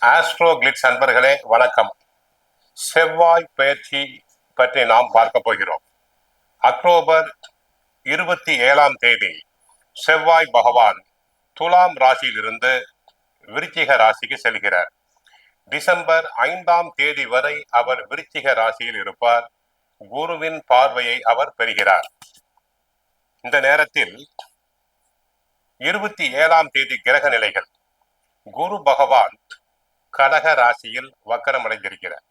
Astro glitz அன்பர்களே வணக்கம். செவ்வாய் பயிற்சி பற்றி நாம் பார்க்க போகிறோம். அக்டோபர் 27 செவ்வாய் பகவான் துலாம் ராசியிலிருந்து விருச்சிக ராசிக்கு செல்கிறார். டிசம்பர் 5 வரை அவர் விருச்சிக ராசியில் இருப்பார். குருவின் பார்வையை அவர் பெறுகிறார். இந்த நேரத்தில் 27 கிரக நிலைகள். குரு பகவான் கடக ராசியில் வக்கரம் அடைந்திருக்கிறார்.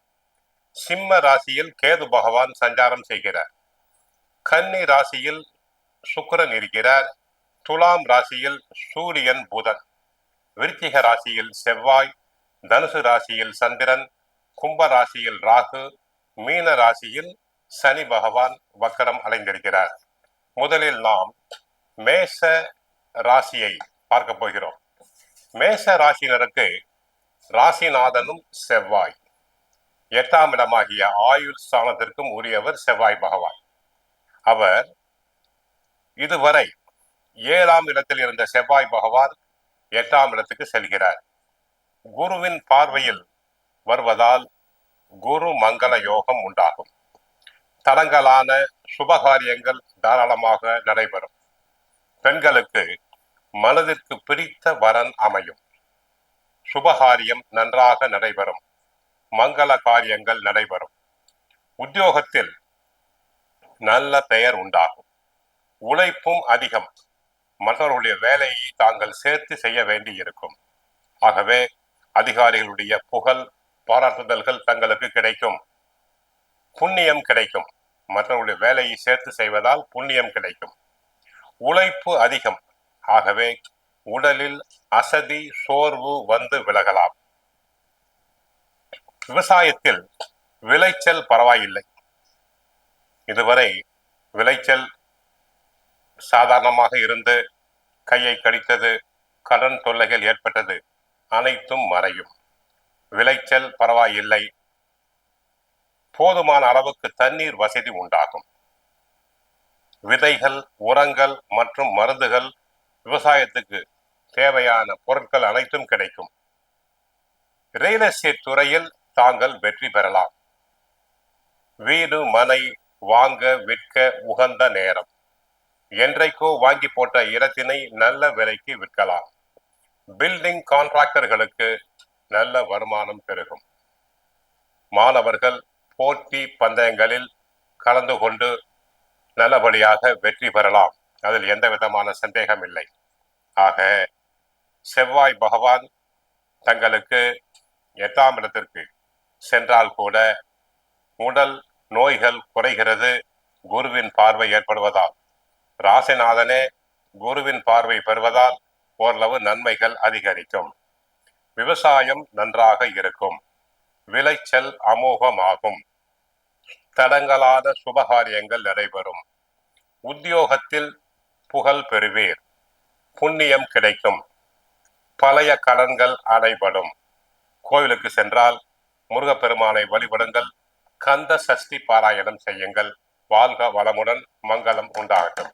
சிம்ம ராசியில் கேது பகவான் சஞ்சாரம் செய்கிறார். கன்னி ராசியில் சுக்கிரன் இருக்கிறார். துலாம் ராசியில் சூரியன் புதன், விருச்சிக ராசியில் செவ்வாய், தனுசு ராசியில் சந்திரன், கும்ப ராசியில் ராகு, மீன ராசியில் சனி பகவான் வக்கரம் அடைந்திருக்கிறார். முதலில் நாம் மேஷ ராசியை பார்க்க போகிறோம். மேஷ ராசியினருக்கு ராசிநாதனும் செவ்வாய், 8ஆம் இடமாகிய ஆயுள் ஸ்தானத்திற்கும் உரியவர் செவ்வாய் பகவான். அவர் இதுவரை 7ஆம் இடத்தில் இருந்த செவ்வாய் பகவான் 8ஆம் இடத்துக்கு செல்கிறார். குருவின் பார்வையில் வருவதால் குரு மங்கள யோகம் உண்டாகும். தடங்கலான சுபகாரியங்கள் தாராளமாக நடைபெறும். பெண்களுக்கு மனதிற்கு பிடித்த வரன் அமையும். சுபகாரியம் நன்றாக நடைபெறும். மங்கள காரியங்கள் நடைபெறும். உத்தியோகத்தில் நல்ல பெயர் உண்டாகும். உழைப்பும் அதிகம். மற்றவர்களுடைய வேலையை தாங்கள் சேர்த்து செய்ய வேண்டி இருக்கும். ஆகவே அதிகாரிகளுடைய புகழ் பாராட்டுதல்கள் தங்களுக்கு கிடைக்கும். புண்ணியம் கிடைக்கும். மற்றவர்களுடைய வேலையை சேர்த்து செய்வதால் புண்ணியம் கிடைக்கும். உழைப்பு அதிகம். ஆகவே உடலில் அசதி சோர்வு வந்து விலகலாம். விவசாயத்தில் விளைச்சல் பரவாயில்லை. இதுவரை விளைச்சல் சாதாரணமாக இருந்து கையை கடித்தது, கடன் தொல்லைகள் ஏற்பட்டது, அனைத்தும் மறையும். விளைச்சல் பரவாயில்லை. போதுமான அளவுக்கு தண்ணீர் வசதி உண்டாகும். விதைகள், உரங்கள் மற்றும் மருந்துகள், விவசாயத்துக்கு தேவையான பொருட்கள் அனைத்தும் கிடைக்கும். ரியல் எஸ்டேட் துறையில் தாங்கள் வெற்றி பெறலாம். வீடு மனை வாங்க விற்க உகந்த நேரம். என்றைக்கோ வாங்கி போட்ட இடத்தினை நல்ல விலைக்கு விற்கலாம். பில்டிங் கான்ட்ராக்டர்களுக்கு நல்ல வருமானம் பெருகும். மாணவர்கள் போட்டி பந்தயங்களில் கலந்து கொண்டு நல்லபடியாக வெற்றி பெறலாம். அதில் எந்த விதமான சந்தேகம் இல்லை. ஆக செவ்வாய் பகவான் தங்களுக்கு 8ஆம் இடத்திற்கு சென்றால் கூட உடல் நோய்கள் குறைகிறது. குருவின் பார்வை ஏற்படுவதால், ராசிநாதனே குருவின் பார்வை பெறுவதால் ஓரளவு நன்மைகள் அதிகரிக்கும். விவசாயம் நன்றாக இருக்கும். விளைச்சல் அமோகமாகும். தடங்கலான சுபகாரியங்கள் நடைபெறும். உத்தியோகத்தில் புகழ் பெறுவீர். புண்ணியம் கிடைக்கும். பழைய கடன்கள் அடைபடும். கோவிலுக்கு சென்றால் முருகப்பெருமானை வழிபடுங்கள். கந்த சஷ்டி பாராயணம் செய்யுங்கள். வாழ்க வளமுடன். மங்களம் உண்டாகட்டும்.